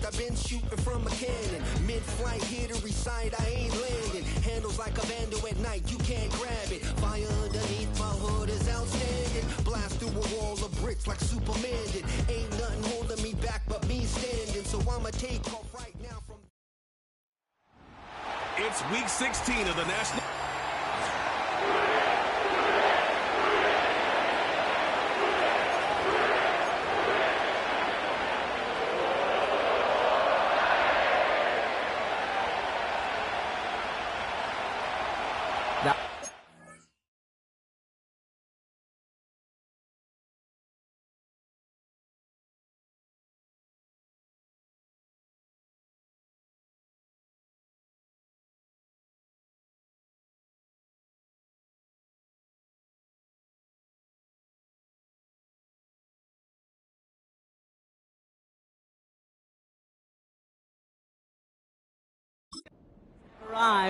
I've been shooting from a cannon. Mid-flight, here to recite, I ain't landing. Handles like a vandal at night, you can't grab it. Fire underneath my hood is outstanding. Blast through a wall of bricks like Superman did. Ain't nothing holding me back but me standing. So I'ma take off right now from... It's week 16 of the National...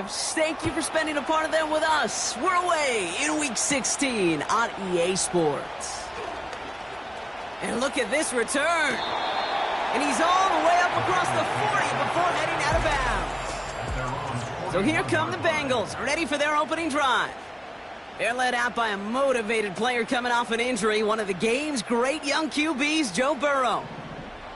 Thank you for spending a part of them with us. We're away in Week 16 on EA Sports. And look at this return. And he's all the way up across the 40 before heading out of bounds. So here come the Bengals, ready for their opening drive. They're led out by a motivated player coming off an injury, one of the game's great young QBs, Joe Burrow.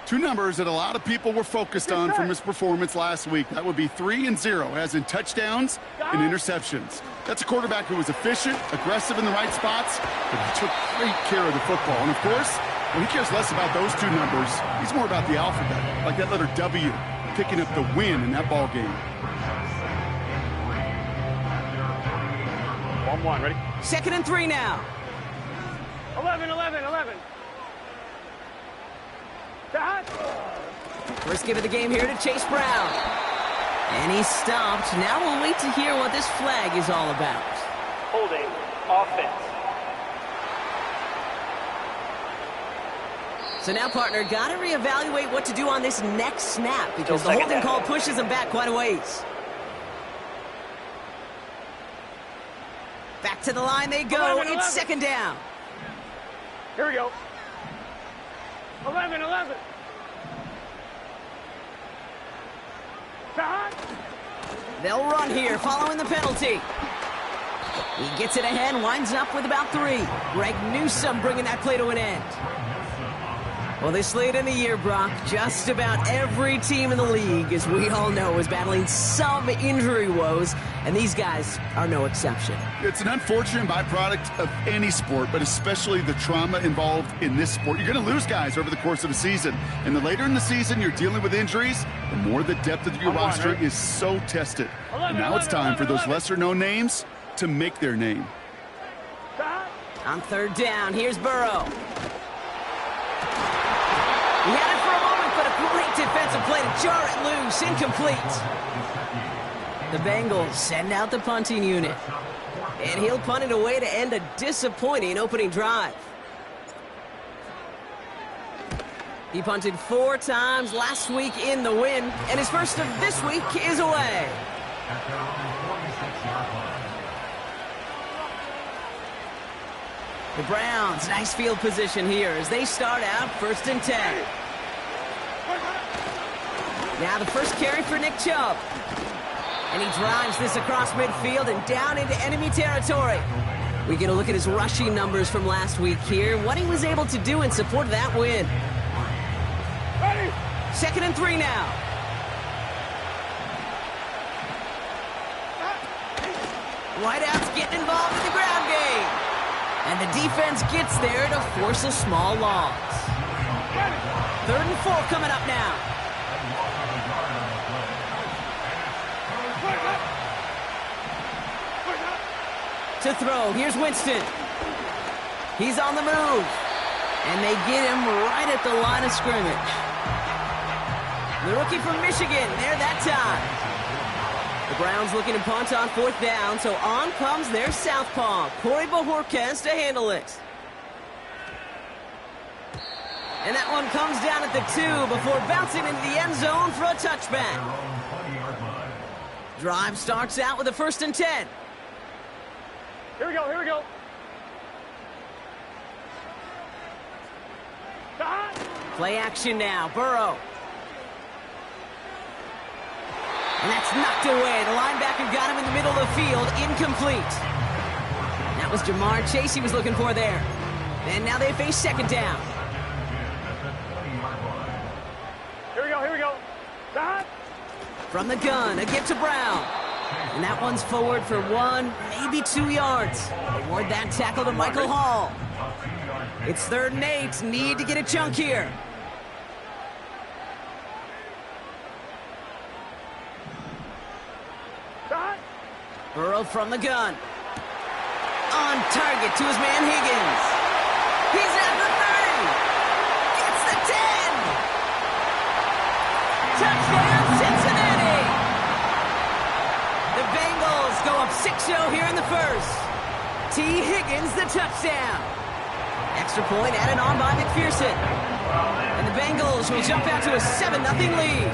Two numbers that a lot of people were focused on from his performance last week. That would be 3 and 0, as in touchdowns and interceptions. That's a quarterback who was efficient, aggressive in the right spots, but he took great care of the football. And, of course, well, he cares less about those two numbers. He's more about the alphabet, like that letter W, picking up the win in that ball game. 1-1, ready? 2nd and 3 now. 11. First give of the game here to Chase Brown. And he's stopped. Now we'll wait to hear what this flag is all about. Holding offense. So now, partner, got to reevaluate what to do on this next snap because the holding call pushes him back quite a ways. Back to the line they go. 11. It's 2nd down. Here we go. 11. They'll run here following the penalty. He gets it ahead, winds up with about 3. Greg Newsome bringing that play to an end. Well, this late in the year, Brock, just about every team in the league, as we all know, is battling some injury woes, and these guys are no exception. It's an unfortunate byproduct of any sport, but especially the trauma involved in this sport. You're going to lose guys over the course of a season, and the later in the season you're dealing with injuries, the more the depth of your roster is so tested. And now it's time for those lesser-known names to make their name. On 3rd down, here's Burrow. He had it for a moment, but a great defensive play to jar it loose. Incomplete. The Bengals send out the punting unit. And he'll punt it away to end a disappointing opening drive. He punted 4 times last week in the win, and his first of this week is away. The Browns, nice field position here as they start out 1st and 10. Now the first carry for Nick Chubb. And he drives this across midfield and down into enemy territory. We get a look at his rushing numbers from last week here, what he was able to do in support of that win. 2nd and 3 now. Wideouts getting involved in the ground game. And the defense gets there to force a small loss. 3rd and 4 coming up now. To throw, here's Winston. He's on the move. And they get him right at the line of scrimmage. The rookie from Michigan, there that time. The Browns looking to punt on 4th down, so on comes their southpaw, Corey Bojorquez, to handle it. And that one comes down at the 2 before bouncing into the end zone for a touchback. Drive starts out with a 1st and 10. Here we go. Play action now, Burrow. And that's knocked away. The linebacker got him in the middle of the field. Incomplete. That was Jamar Chase he was looking for there. And now they face second down. Here we go, here we go. Stop. From the gun, a give to Brown. And that one's forward for 1, maybe 2 yards. Award that tackle to Michael Hall. It's 3rd and 8. Need to get a chunk here. Stop. Burrow from the gun. On target to his man Higgins. He's at the 30. Gets the 10. Touchdown, Cincinnati. The Bengals go up 6-0 here in the first. T. Higgins, the touchdown. Extra point added on by McPherson. And the Bengals will jump out to a 7-0 lead.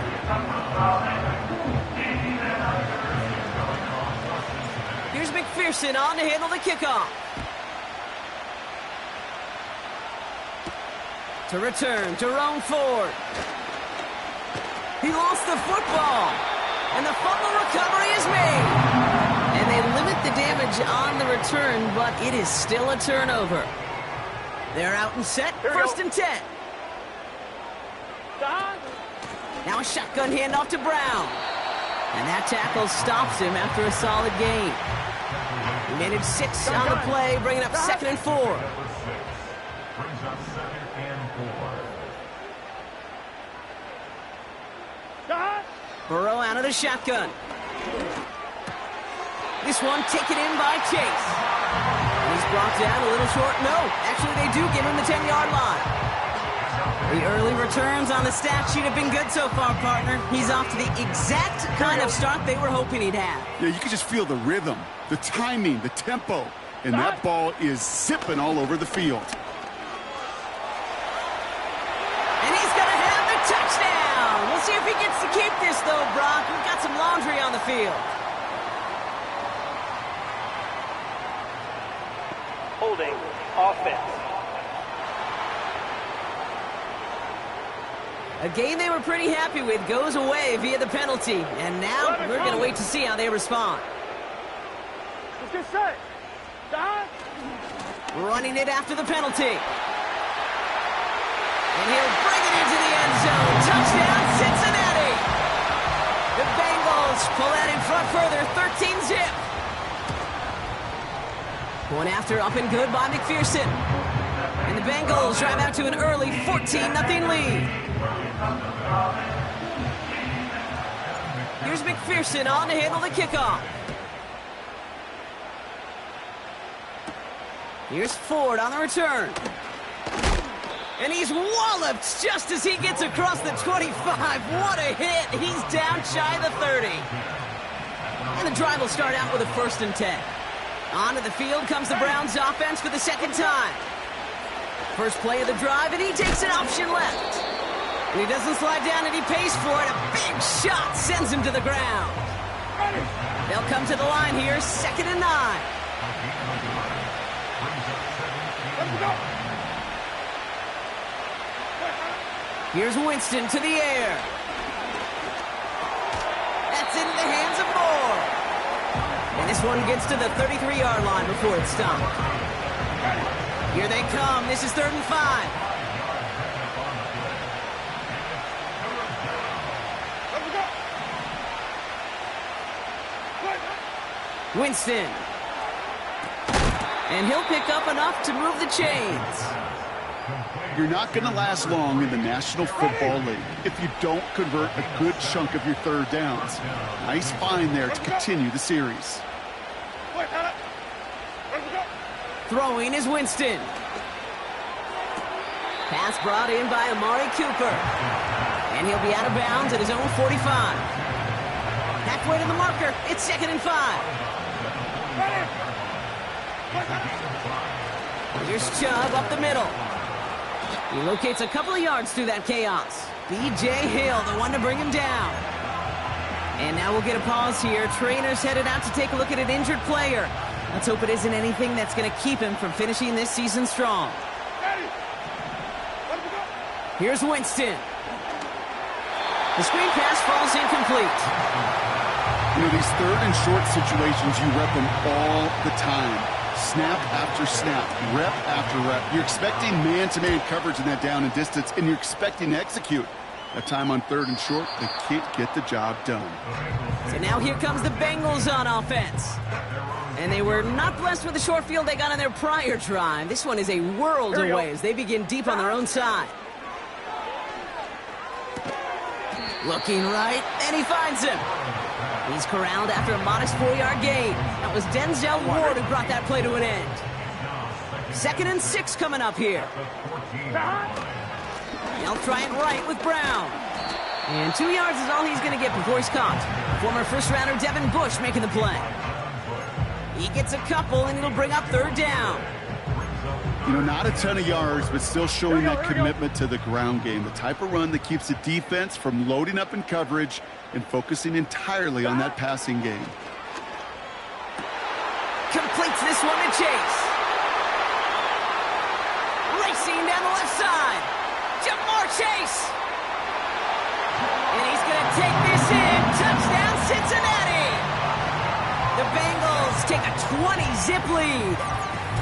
Here's McPherson on to handle the kickoff. To return, Jerome Ford. He lost the football. And the fumble recovery is made. And they limit the damage on the return, but it is still a turnover. They're out and set, 1st and 10. Stop. Now a shotgun handoff to Brown. And that tackle stops him after a solid gain. He made it 6 on the play, bringing up 2nd and 4. Stop. Burrow out of the shotgun. This one taken in by Chase. And he's brought down a little short. No, actually they do give him the 10-yard line. The early returns on the stat sheet have been good so far, partner. He's off to the exact kind of start they were hoping he'd have. Yeah, you can just feel the rhythm, the timing, the tempo. And that ball is zipping all over the field. And he's going to have the touchdown. We'll see if he gets to keep this, though, Brock. We've got some laundry on the field. Holding. Offense. A game they were pretty happy with goes away via the penalty. And now we're going to wait to see how they respond. Let's get set. Stop. Running it after the penalty. And he'll bring it into the end zone. Touchdown, Cincinnati. The Bengals pull out in front further, 13-zip. One after, up and good by McPherson. And the Bengals drive out to an early 14-0 lead. Here's McPherson on to handle the kickoff. Here's Ford on the return. And he's walloped just as he gets across the 25. What a hit. He's down shy of the 30. And the drive will start out with a 1st and 10. Onto the field comes the Browns offense for the 2nd time. First play of the drive, and he takes an option left. And he doesn't slide down, and he pays for it. A big shot sends him to the ground. They'll come to the line here, 2nd and 9. Here's Winston to the air. That's into the hands of Moore. And this one gets to the 33-yard line before it's stopped. Here they come. This is 3rd and 5. Winston. And he'll pick up enough to move the chains. You're not going to last long in the National Football League if you don't convert a good chunk of your 3rd downs. Nice find there to continue the series. Throwing is Winston. Pass brought in by Amari Cooper. And he'll be out of bounds at his own 45. Halfway to the marker. It's 2nd and 5. Here's Chubb up the middle. He locates a couple of yards through that chaos. B.J. Hill, the one to bring him down. And now we'll get a pause here. Trainer's headed out to take a look at an injured player. Let's hope it isn't anything that's going to keep him from finishing this season strong. Here's Winston. The screen pass falls incomplete. You know, these third and short situations, you rep them all the time. Snap after snap, rep after rep. You're expecting man-to-man coverage in that down and distance, and you're expecting to execute. That time on third and short, they can't get the job done. So now here comes the Bengals on offense. And they were not blessed with the short field they got on their prior drive. This one is a world away as they begin deep on their own side. Looking right, and he finds him. He's corralled after a modest 4-yard gain. That was Denzel Ward who brought that play to an end. 2nd and 6 coming up here. They'll try it right with Brown. And 2 yards is all he's going to get before he's caught. Former first-rounder Devin Bush making the play. He gets a couple, and it'll bring up 3rd down. You know, not a ton of yards, but still showing that commitment to the ground game. The type of run that keeps the defense from loading up in coverage and focusing entirely on that passing game. Completes this one to Chase. Racing down the left side. Jamar Chase. And he's going to take this in. Touchdown, Cincinnati. The Bengals take a 20-zip lead.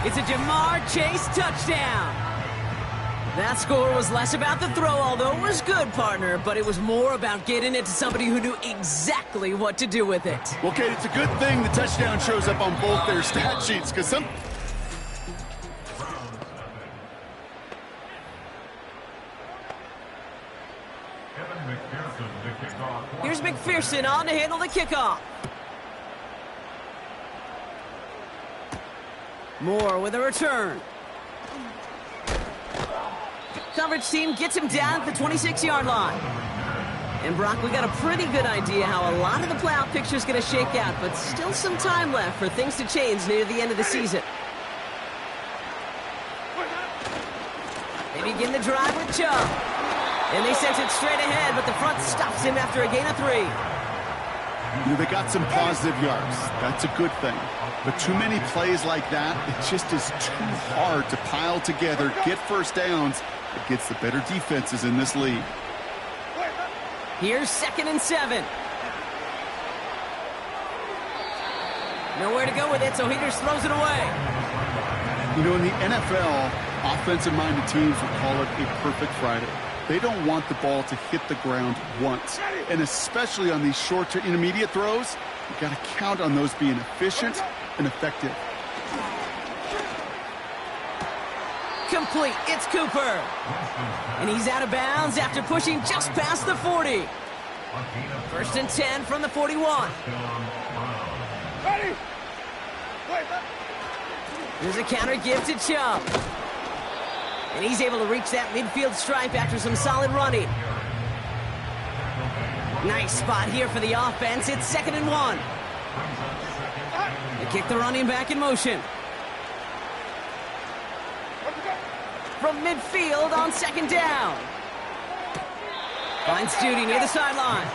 It's a Jamar Chase touchdown. That score was less about the throw, although it was good, partner, but it was more about getting it to somebody who knew exactly what to do with it. Well, Kate, it's a good thing the touchdown shows up on both their stat sheets, because some... Here's McPherson on to handle the kickoff. Moore with a return. Coverage team gets him down at the 26-yard line. And Brock, we got a pretty good idea how a lot of the playoff picture is going to shake out, but still some time left for things to change near the end of the season. They begin the drive with Chubb. And they sent it straight ahead, but the front stops him after a gain of 3. You know, they got some positive yards. That's a good thing. But too many plays like that, it just is too hard to pile together, get first downs against the better defenses in this league. Here's 2nd and 7. Nowhere to go with it, so he just throws it away. You know, in the NFL, offensive-minded teams would call it a perfect Friday. They don't want the ball to hit the ground once. And especially on these short to intermediate throws, you've got to count on those being efficient and effective. Complete. It's Cooper. And he's out of bounds after pushing just past the 40. 1st and 10 from the 41. There's a counter give to Chubb. And he's able to reach that midfield stripe after some solid running. Nice spot here for the offense. It's 2nd and 1. They kick the running back in motion. From midfield on 2nd down. Finds Judy near the sideline.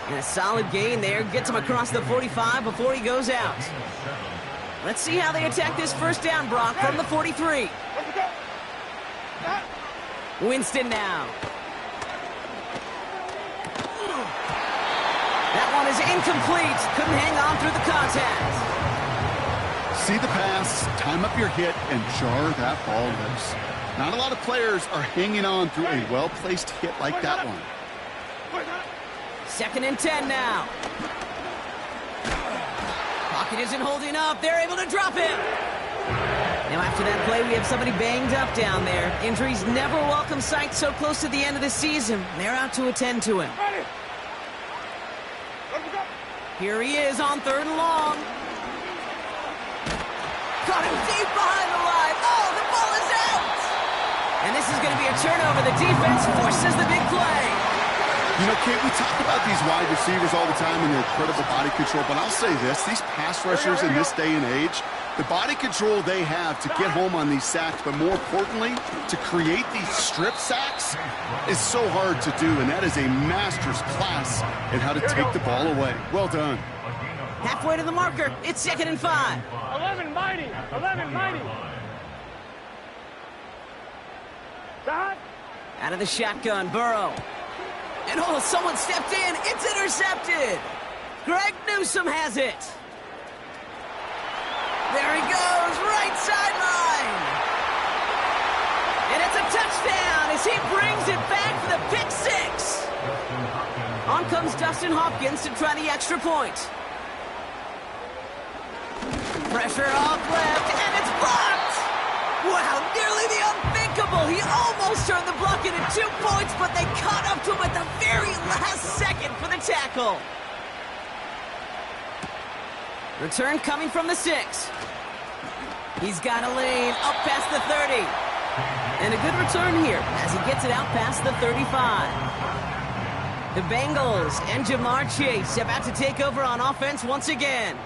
And a solid gain there. Gets him across the 45 before he goes out. Let's see how they attack this 1st down, Brock, from the 43. Winston now. That one is incomplete. Couldn't hang on through the contact. See the pass, time up your hit, and jar that ball loose. Not a lot of players are hanging on through a well-placed hit like that one. 2nd and 10 now. Pocket isn't holding up. They're able to drop him. Now after that play, we have somebody banged up down there. Injuries never a welcome sight so close to the end of the season. They're out to attend to him. Here he is on 3rd and long. Caught him deep behind the line. Oh, the ball is out! And this is going to be a turnover. The defense forces the big play. You know, Kate, we talk about these wide receivers all the time and their incredible body control, but I'll say this, these pass rushers in this day and age, the body control they have to get home on these sacks, but more importantly, to create these strip sacks is so hard to do, and that is a master's class in how to take the ball away. Well done. Halfway to the marker, it's 2nd and 5. 11 mighty. 11 mighty. Dot. Out of the shotgun, Burrow. And oh, someone stepped in. It's intercepted. Greg Newsome has it. There he goes, right sideline. And it's a touchdown as he brings it back for the pick six. On comes Dustin Hopkins to try the extra point. Pressure off left, and it's blocked. Wow, nearly the unthinkable. He almost turned the block into 2 points, but they caught up to him at the very last second for the tackle. Return coming from the 6. He's got a lane up past the 30. And a good return here as he gets it out past the 35. The Bengals and Jamar Chase about to take over on offense once again.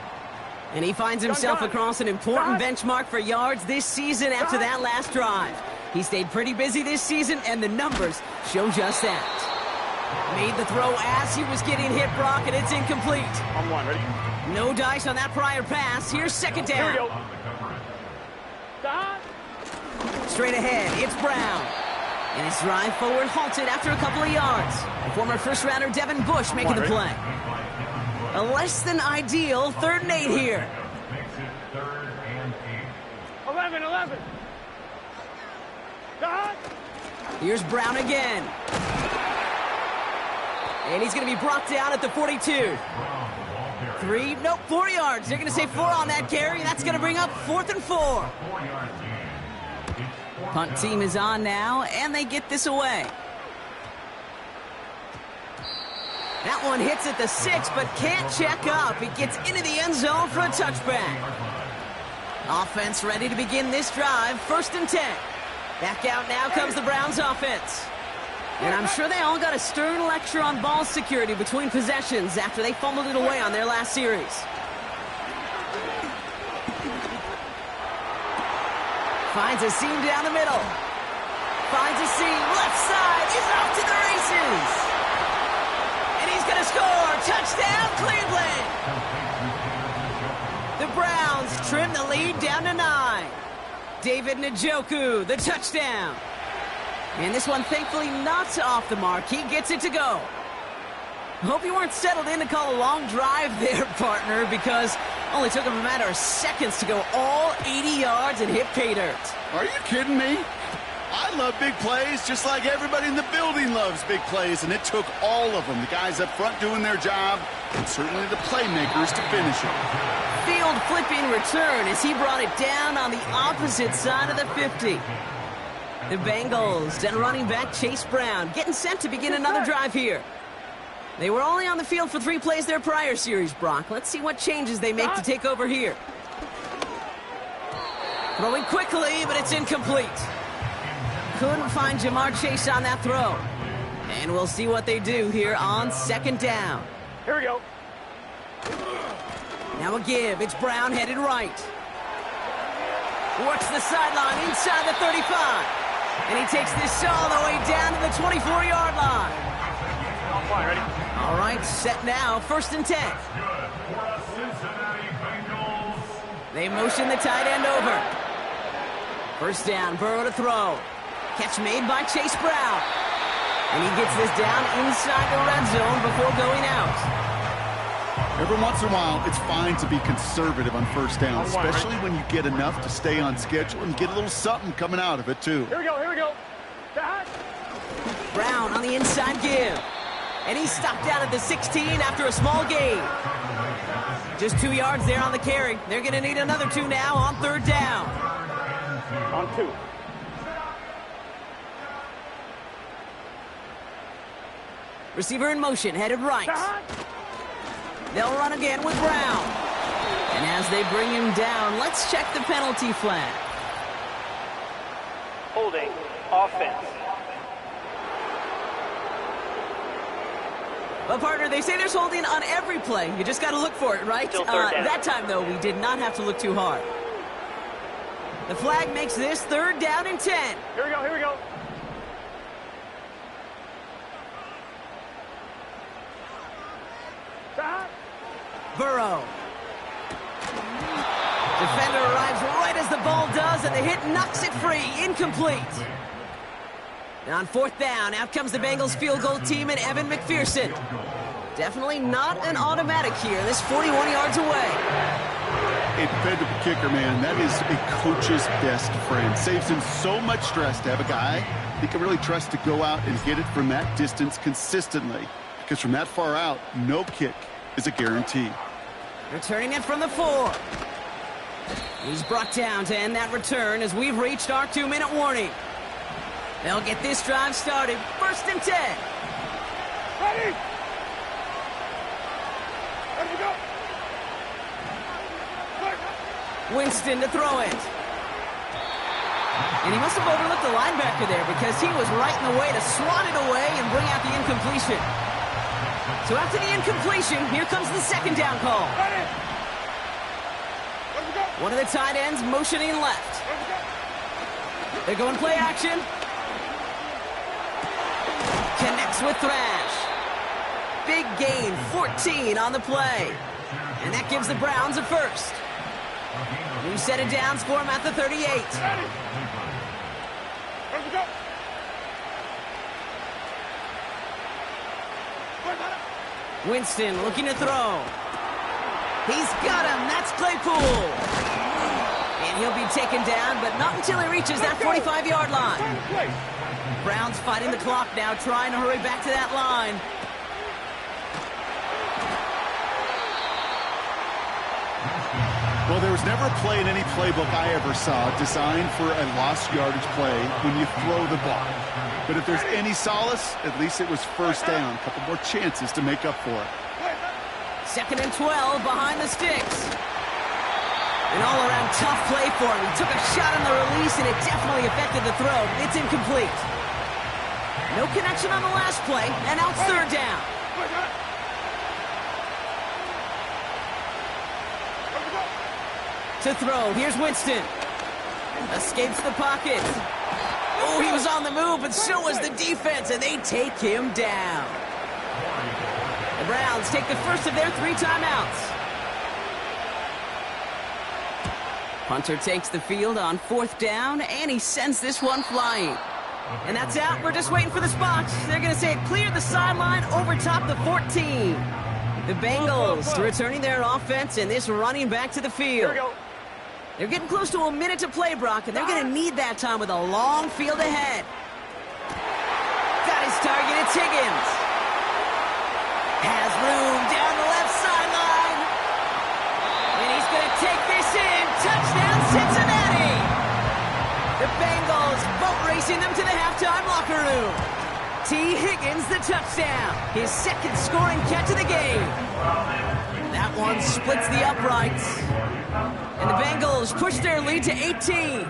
And he finds himself across an important benchmark for yards this season after that last drive. He stayed pretty busy this season, and the numbers show just that. Made the throw as he was getting hit, Brock, and it's incomplete. On one, ready? No dice on that prior pass. Here's second down. Here we go. Stop. Straight ahead, it's Brown. And his drive forward halted after a couple of yards. Former first-rounder Devin Bush making the play. A less than ideal 3rd and 8 here. 11. Stop. Here's Brown again. And he's going to be brought down at the 42. 4 yards. They're going to say 4 on that carry. That's going to bring up 4th and 4. Punt team is on now, and they get this away. That one hits at the 6, but can't check up. It gets into the end zone for a touchback. Offense ready to begin this drive. 1st and 10. Back out now comes the Browns offense. And I'm sure they all got a stern lecture on ball security between possessions after they fumbled it away on their last series. Finds a seam down the middle. Finds a seam. Left side. He's off to the races. And he's going to score. Touchdown, Cleveland. The Browns trim the lead down to 9. David Njoku, the touchdown. And this one, thankfully, not off the mark. He gets it to go. Hope you weren't settled in to call a long drive there, partner, because only took him a matter of seconds to go all 80 yards and hit pay dirt. Are you kidding me? I love big plays just like everybody in the building loves big plays, and it took all of them. The guys up front doing their job, and certainly the playmakers to finish it. Field flipping return as he brought it down on the opposite side of the 50. The Bengals and running back Chase Brown getting set to begin another drive here. They were only on the field for 3 plays their prior series, Brock. Let's see what changes they make to take over here. Throwing quickly, but it's incomplete. Couldn't find Jamar Chase on that throw. And we'll see what they do here on 2nd down. Here we go. Now a give. It's Brown headed right. Works the sideline inside the 35. And he takes this all the way down to the 24-yard line. On one, ready? All right, set now. 1st and 10. They motion the tight end over. 1st down, Burrow to throw. Catch made by Chase Brown. And he gets this down inside the red zone before going out. Every once in a while, it's fine to be conservative on 1st down, especially when you get enough to stay on schedule and get a little something coming out of it, too. Here we go. Stop. Brown on the inside give. And he's stopped down at the 16 after a small gain. Just 2 yards there on the carry. They're going to need another 2 now on 3rd down. On 2. Receiver in motion, headed right. Stop. They'll run again with Brown. And as they bring him down, let's check the penalty flag. Holding. Offense. Well, partner, they say there's holding on every play. You just got to look for it, right? Still 3rd down. That time, though, we did not have to look too hard. The flag makes this 3rd down and 10. Here we go. Stop. Burrow. Defender arrives right as the ball does, and the hit knocks it free. Incomplete. And on 4th down, out comes the Bengals field goal team and Evan McPherson Definitely not an automatic here. This 41 yards away. A dependable kicker, man. That is a coach's best friend. Saves him so much stress to have a guy he can really trust to go out and hit it from that distance consistently. Because from that far out, no kick is a guarantee. Returning it from the 4. He's brought down to end that return as we've reached our 2-minute warning. They'll get this drive started. 1st and 10. Ready? Ready to go. Winston to throw it. And he must have overlooked the linebacker there because he was right in the way to swat it away and bring out the incompletion. So after the incompletion, here comes the 2nd down call. Ready? One of the tight ends motioning left. They're going play action. Connects with Thrash. Big gain, 14 on the play. And that gives the Browns a first. New set of downs for him at the 38. Ready? Go. Winston looking to throw. He's got him. That's Claypool. And he'll be taken down, but not until he reaches that 45-yard line. Browns fighting the clock now, trying to hurry back to that line. Well, there was never a play in any playbook I ever saw designed for a lost yardage play when you throw the ball. But if there's any solace, at least it was 1st down. A couple more chances to make up for it. 2nd and 12 behind the sticks. An all-around tough play for him. He took a shot on the release, and it definitely affected the throw. It's incomplete. No connection on the last play, and now it's 3rd down. To throw, here's Winston. Escapes the pocket. Oh, he was on the move, but so was the defense, and they take him down. The Browns take the first of their 3 timeouts. Punter takes the field on 4th down, and he sends this one flying. And that's out. We're just waiting for the spots. They're going to say it cleared the sideline over top the 14. The Bengals returning their offense, and this running back to the field. Here we go. They're getting close to a minute to play, Brock, and they're going to need that time with a long field ahead. Got his target. It's Higgins. Has room down the left sideline. And he's going to take this in. Touchdown, Cincinnati. The Bengals boat racing them to the halftime locker room. T. Higgins, the touchdown. His 2nd scoring catch of the game. That one splits the uprights. And the Bengals push their lead to 18.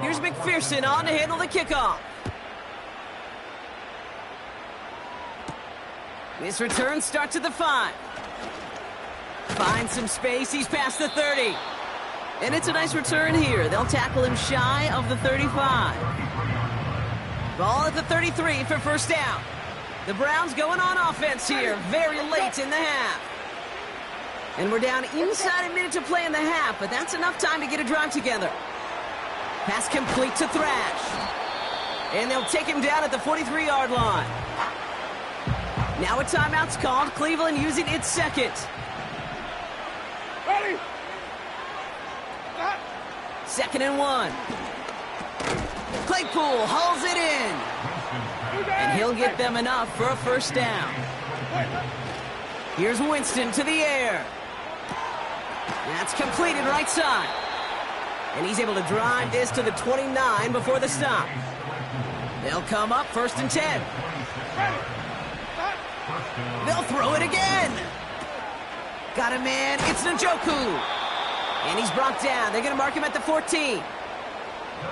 Here's McPherson on to handle the kickoff. This return starts at the 5. Finds some space. He's past the 30. And it's a nice return here. They'll tackle him shy of the 35. Ball at the 33 for 1st down. The Browns going on offense here very late in the half. And we're down inside a minute to play in the half, but that's enough time to get a drive together. Pass complete to Thrash. And they'll take him down at the 43-yard line. Now a timeout's called. Cleveland using its 2nd. Ready? 2nd and 1. Claypool hauls it in. And he'll get them enough for a 1st down. Here's Winston to the air. That's completed right side. And he's able to drive this to the 29 before the stop. They'll come up 1st and 10. They'll throw it again. Got a man. It's Njoku. And he's brought down. They're going to mark him at the 14.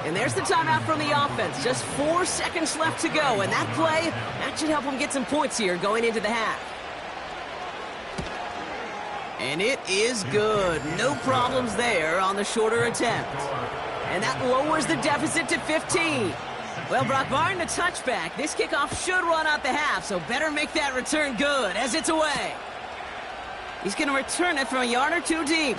And there's the timeout from the offense. Just 4 seconds left to go. And that play, that should help them get some points here going into the half. And it is good. No problems there on the shorter attempt. And that lowers the deficit to 15. Well, Brock, barring the touchback, this kickoff should run out the half, so better make that return good as it's away. He's going to return it from a yard or 2 deep.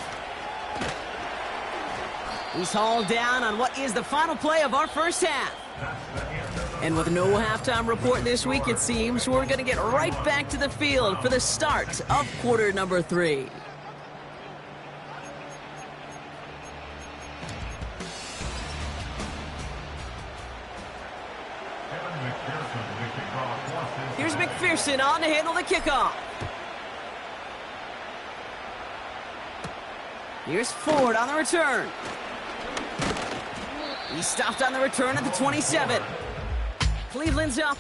He's hauled down on what is the final play of our 1st half. And with no halftime report this week, it seems we're going to get right back to the field for the start of quarter number 3. Here's McPherson on to handle the kickoff. Here's Ford on the return. He stopped on the return at the 27. Cleveland's up.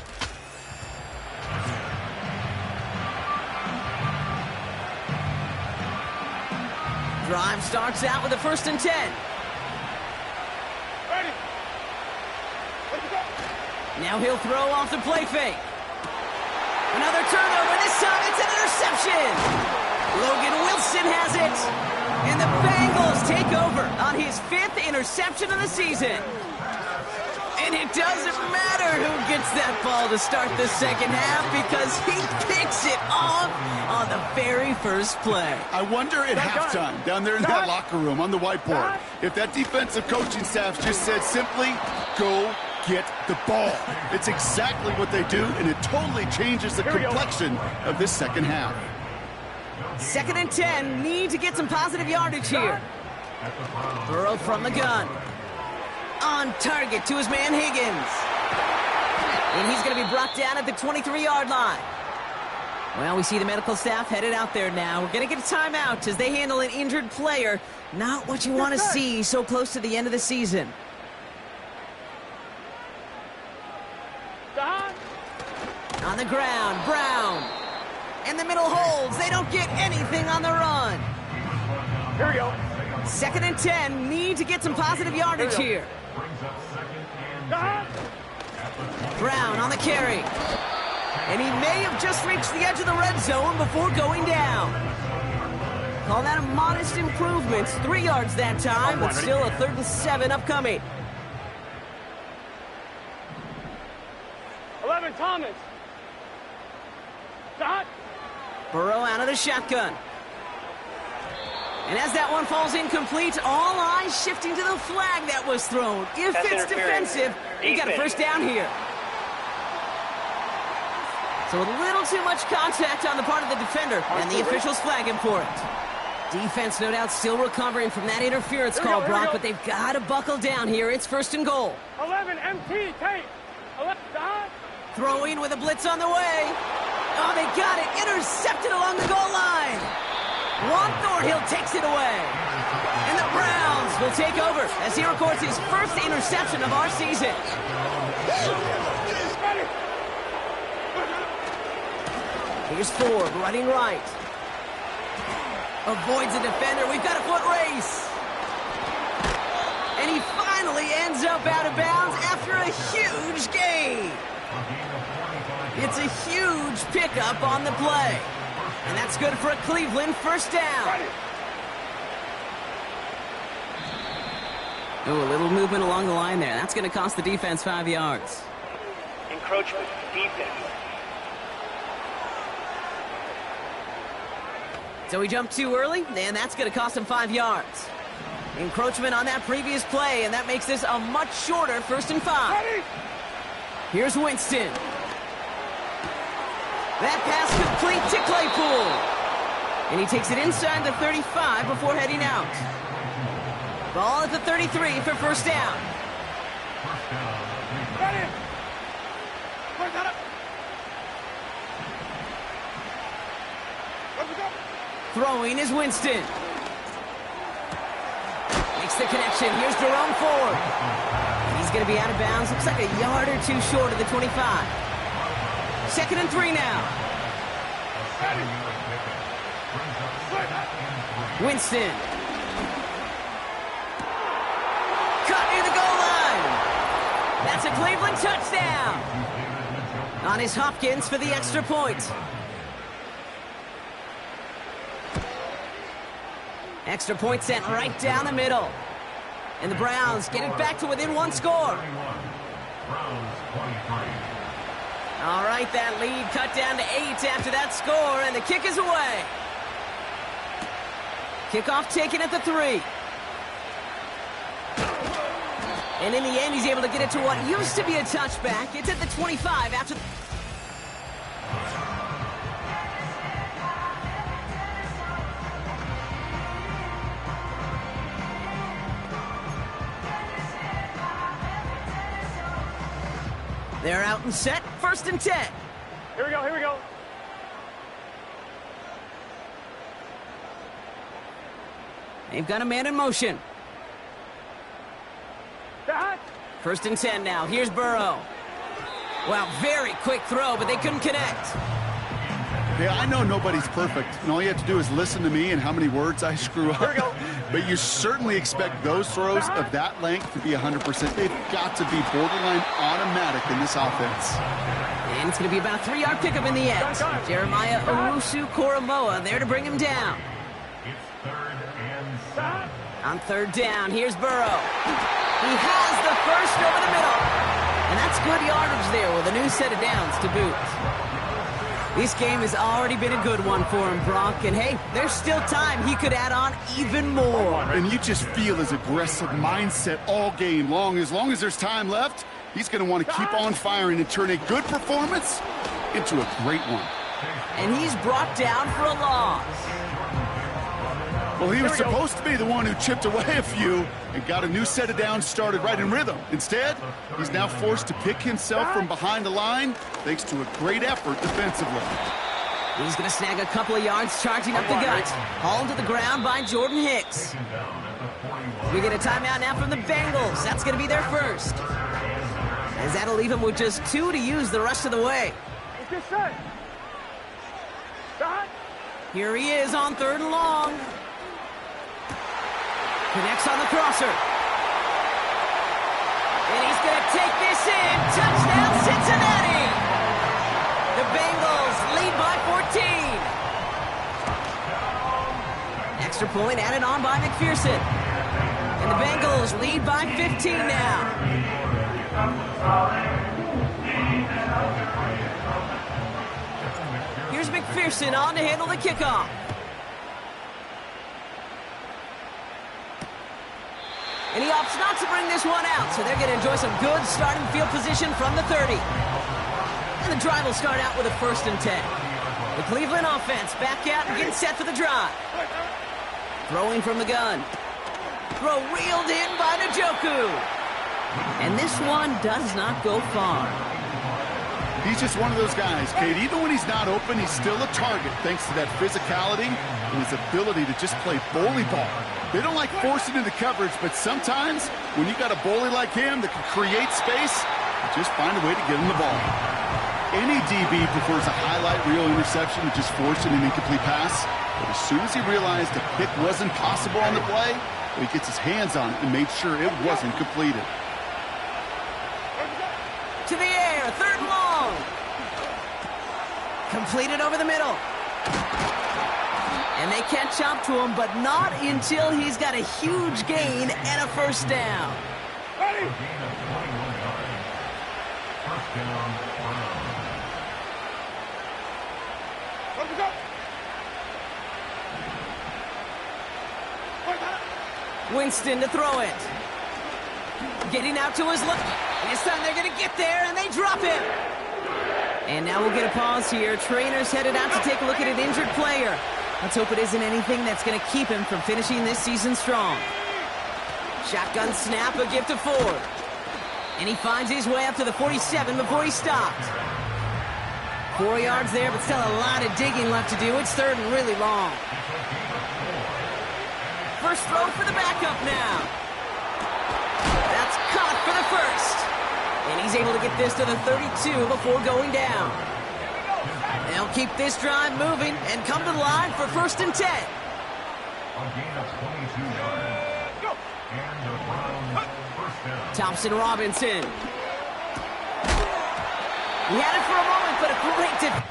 Drive starts out with a 1st and 10. Ready. Let's go. Now he'll throw off the play fake. Another turnover. This time it's an interception. Logan Wilson has it. And the Bengals take over on his 5th interception of the season. And it doesn't matter who gets that ball to start the second half because he picks it off on the very first play. I wonder at halftime, down there in that locker room on the whiteboard, if that defensive coaching staff just said simply, go get the ball. It's exactly what they do, and it totally changes the complexion of this second half. 2nd and 10, need to get some positive yardage here. Burrow from the gun. On target to his man Higgins. And he's going to be brought down at the 23-yard line. Well, we see the medical staff headed out there now. We're going to get a timeout as they handle an injured player. Not what you want to see so close to the end of the season. On the ground, Brown. And the middle holds. They don't get anything on the run. Here we go. 2nd and 10, need to get some positive yardage here. Brown on the carry. And he may have just reached the edge of the red zone before going down. Call that a modest improvement. 3 yards that time, but still a 3rd and 7 upcoming. 11, Thomas. Stop. Burrow out of the shotgun. And as that one falls incomplete, all eyes shifting to the flag that was thrown. If it's defensive, you got a 1st down here. So a little too much contact on the part of the defender, and the officials flag him for it. Defense, no doubt, still recovering from that interference call, Brock, but they've got to buckle down here. It's 1st and goal. 11, MT, tape. 11, stop. Throwing with a blitz on the way. Oh, they got it. Intercepted along the goal line. Juan Thornhill takes it away. And the Browns will take over as he records his 1st interception of our season. Here's Ford running right. Avoids a defender. We've got a foot race. And he finally ends up out of bounds after a huge gain. It's a huge pickup on the play. And that's good for a Cleveland 1st down. Oh, a little movement along the line there. That's going to cost the defense 5 yards. Encroachment, defense. So he jumped too early, and that's going to cost him 5 yards. Encroachment on that previous play, and that makes this a much shorter 1st and 5. Here's Winston. That pass complete to Claypool. And he takes it inside the 35 before heading out. Ball at the 33 for 1st down. Throwing is Winston. Makes the connection. Here's Jerome Ford. And he's going to be out of bounds. Looks like a yard or 2 short of the 25. 2nd and 3 now. Winston. Cut near the goal line. That's a Cleveland touchdown. On his Hopkins for the extra point. Extra point sent right down the middle. And the Browns get it back to within 1 score. All right, that lead cut down to 8 after that score, and the kick is away. Kickoff taken at the 3. And in the end, he's able to get it to what used to be a touchback. It's at the 25 after... They're out and set. 1st and 10. Here we go, here we go. They've got a man in motion. That. 1st and 10 now. Here's Burrow. Wow, very quick throw, but they couldn't connect. Yeah, I know nobody's perfect, and all you have to do is listen to me and how many words I screw up. Here we go. But you certainly expect those throws of that length to be 100%. They've got to be borderline automatic in this offense. And it's going to be about a 3-yard pickup in the end. Jeremiah Owusu-Koramoah there to bring him down. On 3rd down, here's Burrow. He has the first over the middle. And that's good yardage there with a new set of downs to boot. This game has already been a good one for him, Brock. And hey, there's still time he could add on even more. And you just feel his aggressive mindset all game long. As long as there's time left, he's going to want to keep on firing and turn a good performance into a great one. And he's brought down for a loss. Well, he was supposed to be the one who chipped away a few and got a new set of downs started right in rhythm. Instead, he's now forced to pick himself from behind the line thanks to a great effort defensively. He's going to snag a couple of yards charging up the gut. Hauled to the ground by Jordan Hicks. We get a timeout now from the Bengals. That's going to be their first. As that'll leave him with just 2 to use the rest of the way. It's set. That. Here he is on 3rd and long. Connects on the crosser. And he's going to take this in. Touchdown, Cincinnati! The Bengals lead by 14. Extra point added on by McPherson. And the Bengals lead by 15 now. Here's McPherson on to handle the kickoff. And he opts not to bring this one out, so they're going to enjoy some good starting field position from the 30. And the drive will start out with a 1st and 10. The Cleveland offense back out and getting set for the drive. Throwing from the gun. Throw reeled in by Njoku. And this one does not go far. He's just one of those guys, Kate. Even when he's not open, he's still a target thanks to that physicality and his ability to just play bully ball. They don't like forcing into coverage, but sometimes when you got a bully like him that can create space, you just find a way to get him the ball. Any DB prefers a highlight reel interception to just forcing an incomplete pass. But as soon as he realized a pick wasn't possible on the play, he gets his hands on it and made sure it wasn't completed. To the air, 3rd and long. Completed over the middle. And they catch up to him, but not until he's got a huge gain and a 1st down. Ready. Let's go. Winston to throw it. Getting out to his left. This time they're going to get there, and they drop him. And now we'll get a pause here. Trainer's headed out to take a look at an injured player. Let's hope it isn't anything that's going to keep him from finishing this season strong. Shotgun snap, a gift to Ford. And he finds his way up to the 47 before he stopped. 4 yards there, but still a lot of digging left to do. It's 3rd and really long. First throw for the backup now. That's caught for the 1st. And he's able to get this to the 32 before going down. They'll keep this drive moving and come to the line for 1st and 10. Thompson Robinson. He had it for a moment, but a great defense.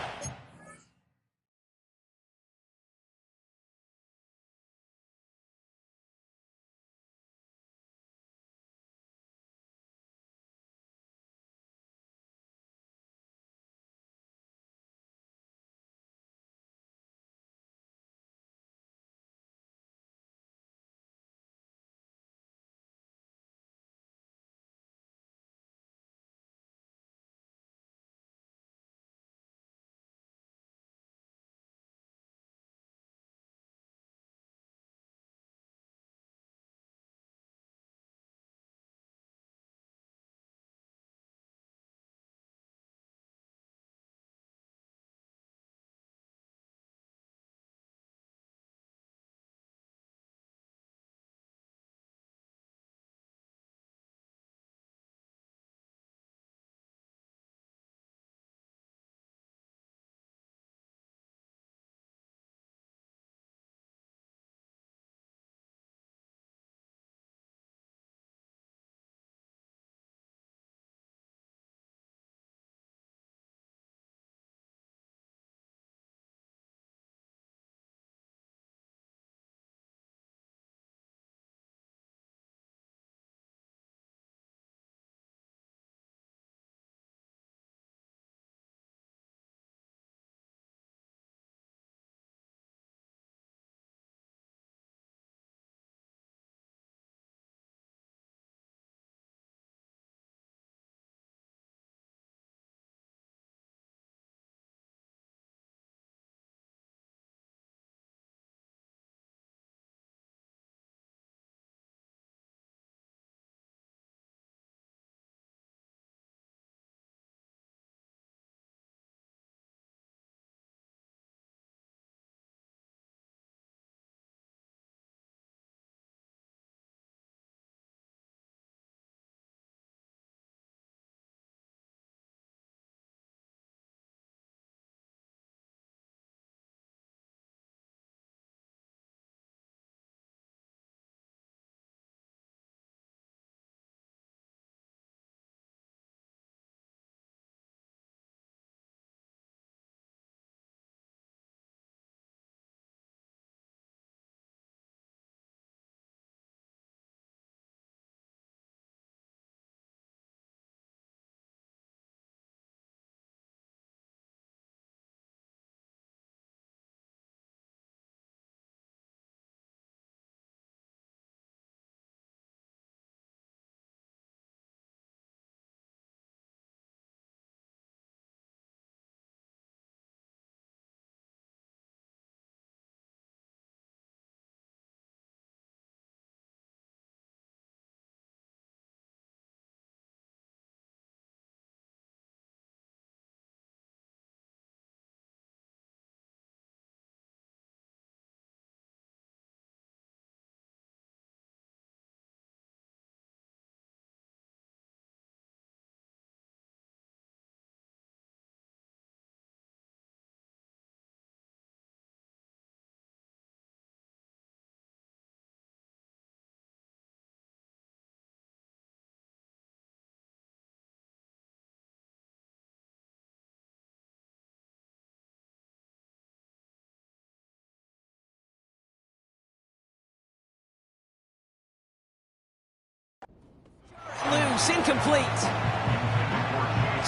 close, incomplete.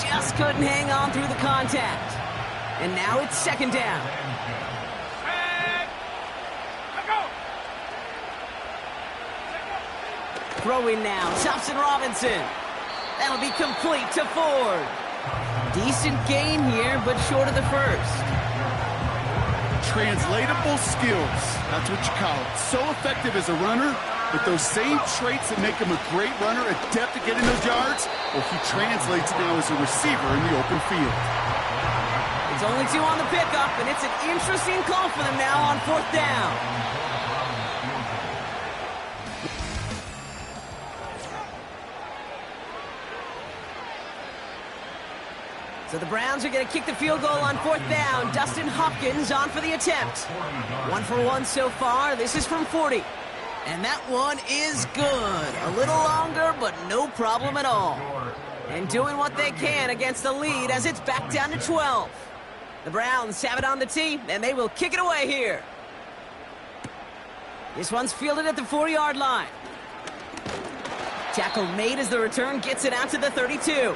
Just couldn't hang on through the contact. And now it's second down. Throwing now, Thompson Robinson. That'll be complete to Ford. Decent gain here, but short of the first. Translatable skills. That's what you call it. So effective as a runner, but those same traits that make him a great runner, adept at getting those yards, well, he translates now as a receiver in the open field. It's only 2 on the pickup, and it's an interesting call for them now on fourth down. So the Browns are going to kick the field goal on fourth down. Dustin Hopkins on for the attempt. 1 for 1 so far. This is from 40. And that one is good. A little longer, but no problem at all. And doing what they can against the lead as it's back down to 12. The Browns have it on the tee, and they will kick it away here. This one's fielded at the 4-yard line. Tackle made as the return gets it out to the 32.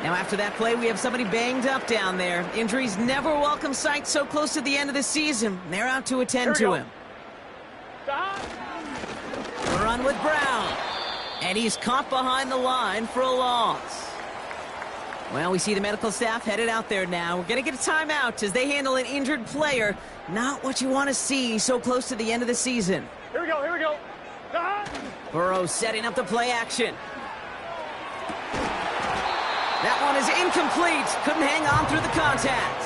Now after that play, we have somebody banged up down there. Injuries never a welcome sight so close to the end of the season. They're out to attend to him. The run with Brown. And he's caught behind the line for a loss. Well, we see the medical staff headed out there now. We're going to get a timeout as they handle an injured player. Not what you want to see so close to the end of the season. Here we go, here we go. Burrow setting up the play action. That one is incomplete. Couldn't hang on through the contact.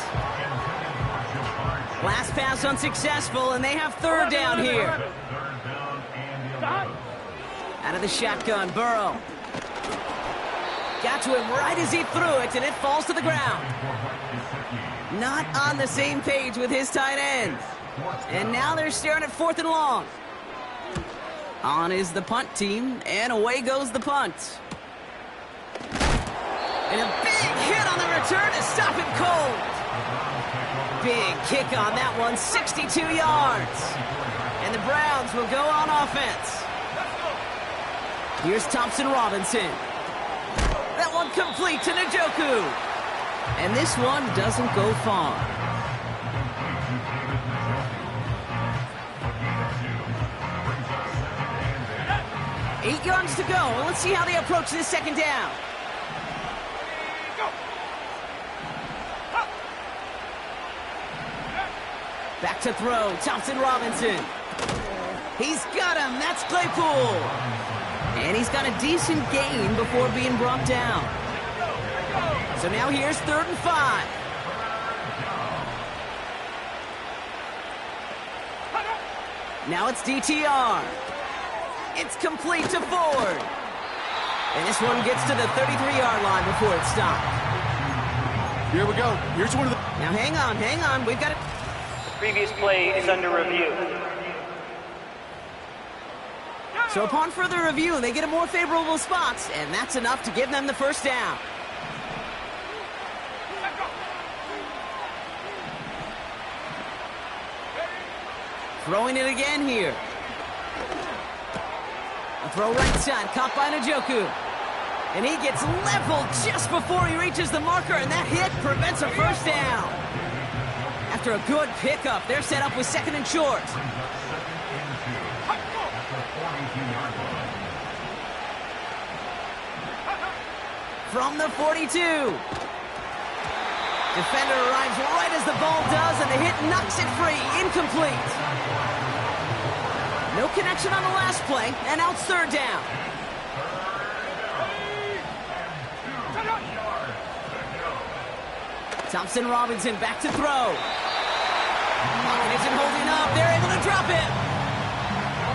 Last pass unsuccessful, and they have third down here. Out of the shotgun, Burrow. Got to him right as he threw it, and it falls to the ground. Not on the same page with his tight end. And now they're staring at 4th and long. On is the punt team, and away goes the punt. And a big hit on the return to stop it cold. Big kick on that one, 62 yards. And the Browns will go on offense. Here's Thompson Robinson. That one complete to Njoku. And this one doesn't go far. Eight yards to go. Let's see how they approach this second down. Back to throw, Thompson Robinson. He's got him, that's Claypool. And he's got a decent gain before being brought down. So now here's 3rd and 5. Now it's DTR. It's complete to Ford. And this one gets to the 33-yard line before it's stopped. Here we go. Here's one of the... Now hang on. We've got it. Previous play is under review. So upon further review, they get a more favorable spot, and that's enough to give them the first down. Throwing it again here. A throw right side, caught by Njoku. And he gets leveled just before he reaches the marker, and that hit prevents a first down. After a good pickup, they're set up with 2nd and short. From the 42. Defender arrives right as the ball does, and the hit knocks it free. Incomplete. No connection on the last play, and now it's 3rd down. Thompson Robinson back to throw. Pocket isn't holding up. They're able to drop him.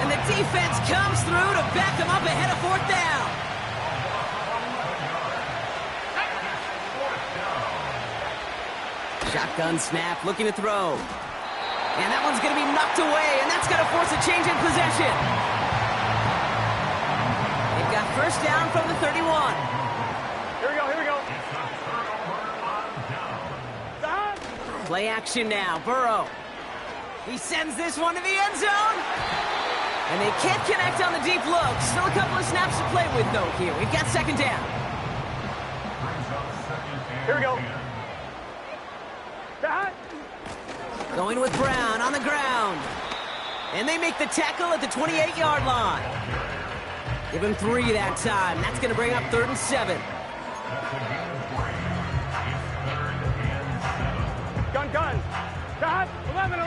And the defense comes through to back him up ahead of 4th down. Shotgun snap, looking to throw. And that one's going to be knocked away, and that's going to force a change in possession. They've got first down from the 31. Here we go, here we go. Play action now, Burrow. He sends this one to the end zone. And they can't connect on the deep look. Still a couple of snaps to play with, though, here. We've got second down. Here we go. Going with Brown on the ground. And they make the tackle at the 28-yard line. Give him 3 that time. That's going to bring up 3rd and 7. Gun. Dot. 11.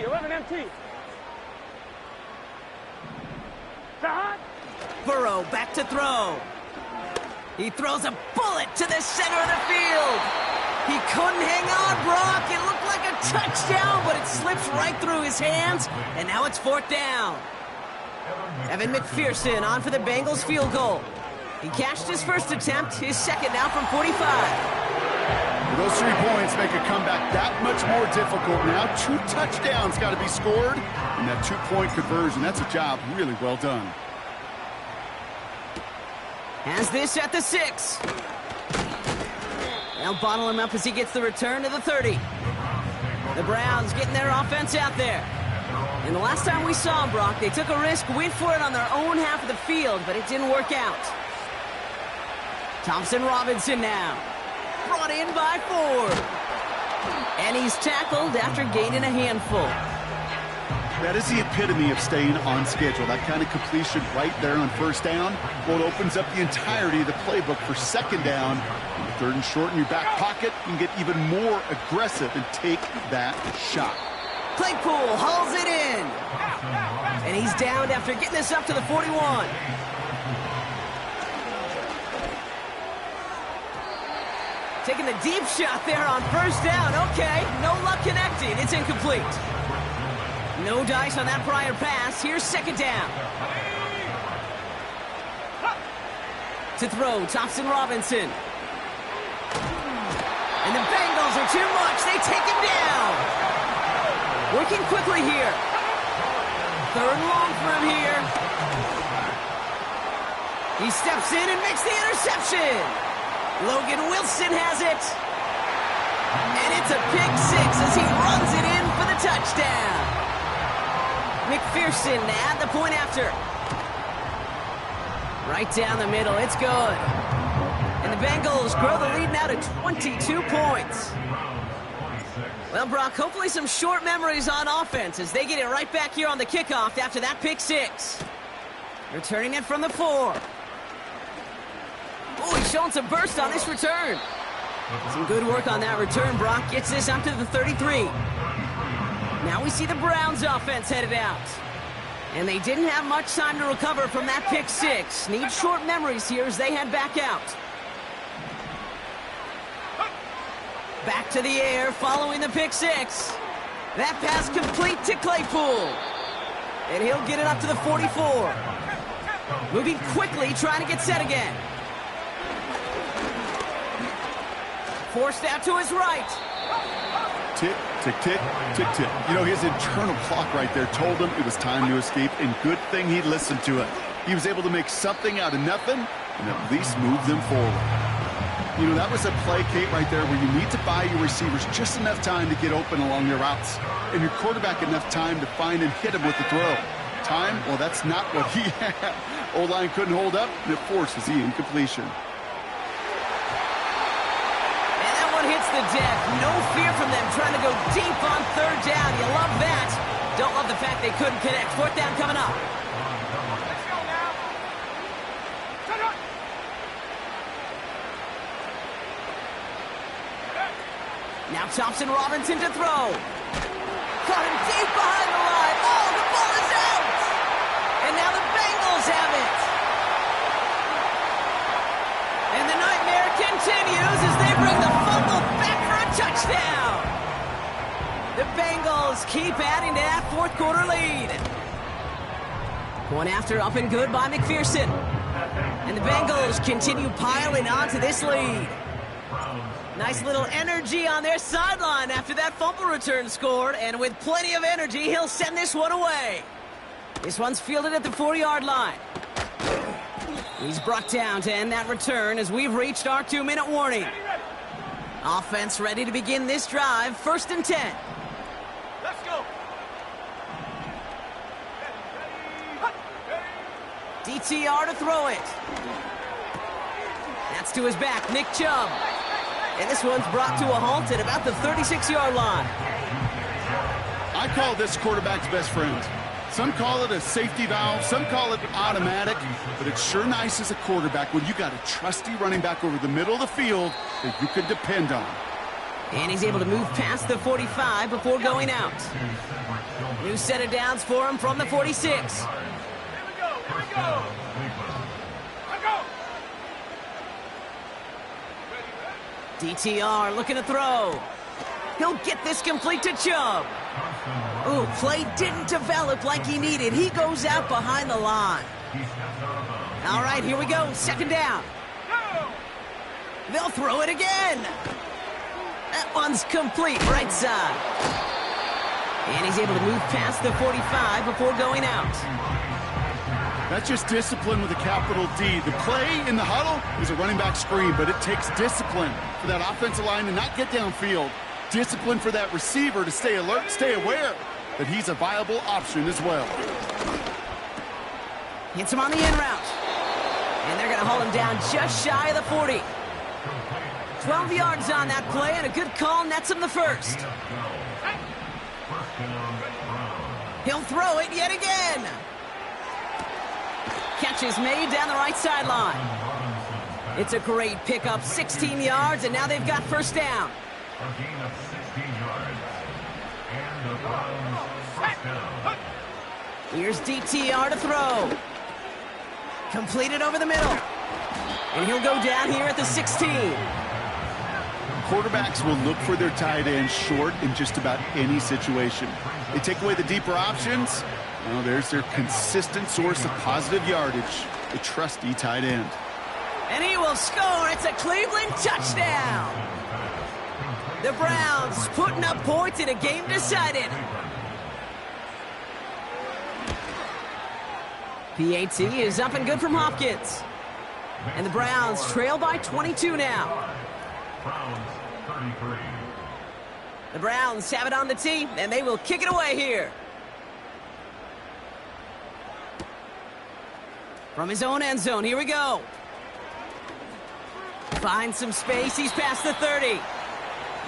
11 MT. Dot. Burrow back to throw. He throws a bullet to the center of the field. He couldn't hang on, Brock. It looked like a touchdown, but it slips right through his hands, and now it's 4th down. Evan McPherson on for the Bengals field goal. He cashed his first attempt, his second now from 45. Those 3 points make a comeback that much more difficult now. 2 touchdowns got to be scored, and that 2-point conversion, that's a job really well done. Has this at the 6. They'll bottle him up as he gets the return to the 30. The Browns getting their offense out there. And the last time we saw them, Brock, they took a risk, went for it on their own half of the field, but it didn't work out. Thompson Robinson now. Brought in by Ford. And he's tackled after gaining a handful. That is the epitome of staying on schedule. That kind of completion right there on 1st down. Well, it opens up the entirety of the playbook for 2nd down. 3rd and short in your back pocket, you can get even more aggressive and take that shot. Claypool hauls it in. And he's downed after getting this up to the 41. Taking the deep shot there on 1st down. Okay, no luck connecting. It's incomplete. No dice on that prior pass. Here's 2nd down. To throw, Thompson Robinson. And the Bengals are too much. They take him down. Working quickly here. 3rd and long for him here. He steps in and makes the interception. Logan Wilson has it. And it's a pick 6 as he runs it in for the touchdown. McPherson to add the point after. Right down the middle. It's good. And the Bengals grow the lead now to 22 points. Well, Brock, hopefully some short memories on offense as they get it right back here on the kickoff after that pick 6. Returning it from the 4. Oh, he's showing some burst on this return. Some good work on that return. Brock gets this up to the 33. Now we see the Browns offense headed out. And they didn't have much time to recover from that pick 6. Need short memories here as they head back out. Back to the air following the pick 6. That pass complete to Claypool. And he'll get it up to the 44. Moving quickly, trying to get set again. Forced out to his right. Tick, tick, tick, tick, tick. You know, his internal clock right there told him it was time to escape, and good thing he listened to it. He was able to make something out of nothing and at least move them forward. You know, that was a play, Kate, right there where you need to buy your receivers just enough time to get open along their routes, and your quarterback enough time to find and hit him with the throw. Time? Well, that's not what he had. O-line couldn't hold up, and it forces the incompletion. Hits the deck. No fear from them trying to go deep on 3rd down. You love that. Don't love the fact they couldn't connect. 4th down coming up. Now Thompson Robinson to throw. Caught him deep behind the line. Oh, the ball is out. And now the Bengals have it. And the nightmare continues as they bring the fumble back for a touchdown. The Bengals keep adding to that 4th quarter lead. One after up and good by McPherson. And the Bengals continue piling onto this lead. Nice little energy on their sideline after that fumble return scored. And with plenty of energy, he'll send this one away. This one's fielded at the 4-yard line. He's brought down to end that return as we've reached our 2-minute warning. Offense ready to begin this drive. 1st and 10. Let's go. DTR to throw it. That's to his back, Nick Chubb. And this one's brought to a halt at about the 36-yard line. I call this quarterback's best friend. Some call it a safety valve, some call it automatic, but it's sure nice as a quarterback when you got a trusty running back over the middle of the field that you can depend on. And he's able to move past the 45 before going out. New set of downs for him from the 46. Here we go. Let's go. DTR looking to throw. He'll get this complete to Chubb. Ooh, play didn't develop like he needed. He goes out behind the line. All right, here we go. 2nd down. They'll throw it again. That one's complete, right side. And he's able to move past the 45 before going out. That's just discipline with a capital D. The play in the huddle is a running back screen, but it takes discipline for that offensive line to not get downfield. Discipline for that receiver to stay alert, stay aware that he's a viable option as well. Hits him on the in route. And they're going to hold him down just shy of the 40. 12 yards on that play, and a good call nets him the 1st. He'll throw it yet again. Catch is made down the right sideline. It's a great pickup, 16 yards, and now they've got 1st down. A gain of 16 yards. And the Browns first down. Here's DTR to throw. Completed over the middle. And he'll go down here at the 16. Quarterbacks will look for their tight end short in just about any situation. They take away the deeper options. Well, there's their consistent source of positive yardage, the trusty tight end. And he will score. It's a Cleveland touchdown. The Browns putting up points in a game decided. PAT is up and good from Hopkins. And the Browns trail by 22 now. Browns 33. The Browns have it on the tee, and they will kick it away here. From his own end zone, here we go. Finds some space, he's past the 30.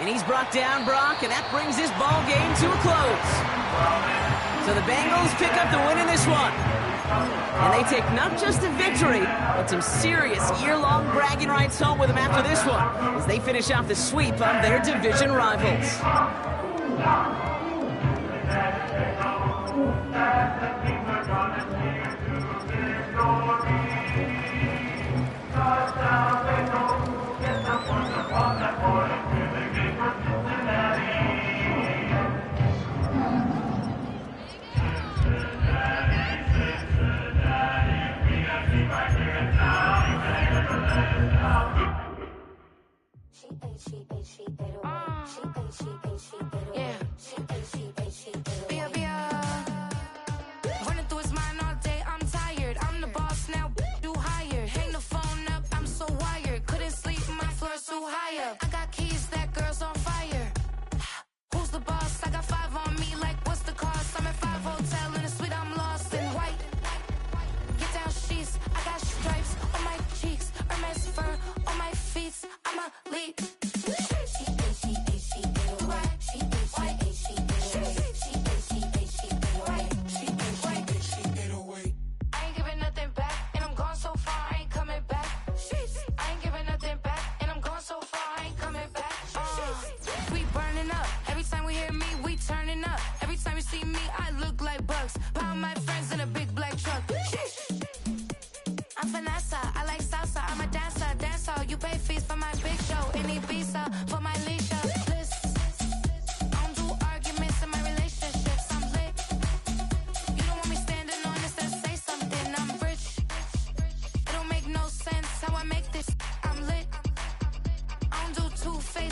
And he's brought down Brock, and that brings this ball game to a close. So the Bengals pick up the win in this one. And they take not just a victory, but some serious year-long bragging rights home with them after this one, as they finish off the sweep of their division rivals.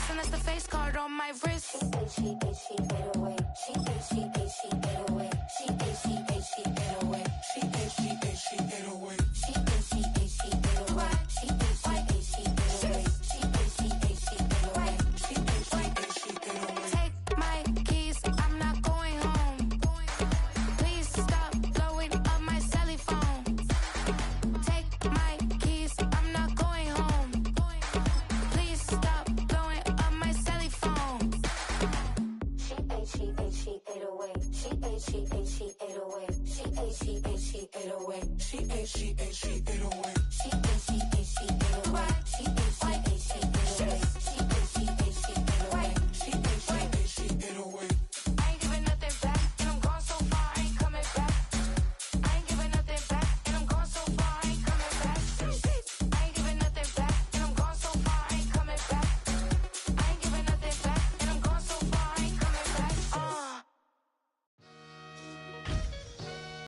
And that's the face card on my wrist.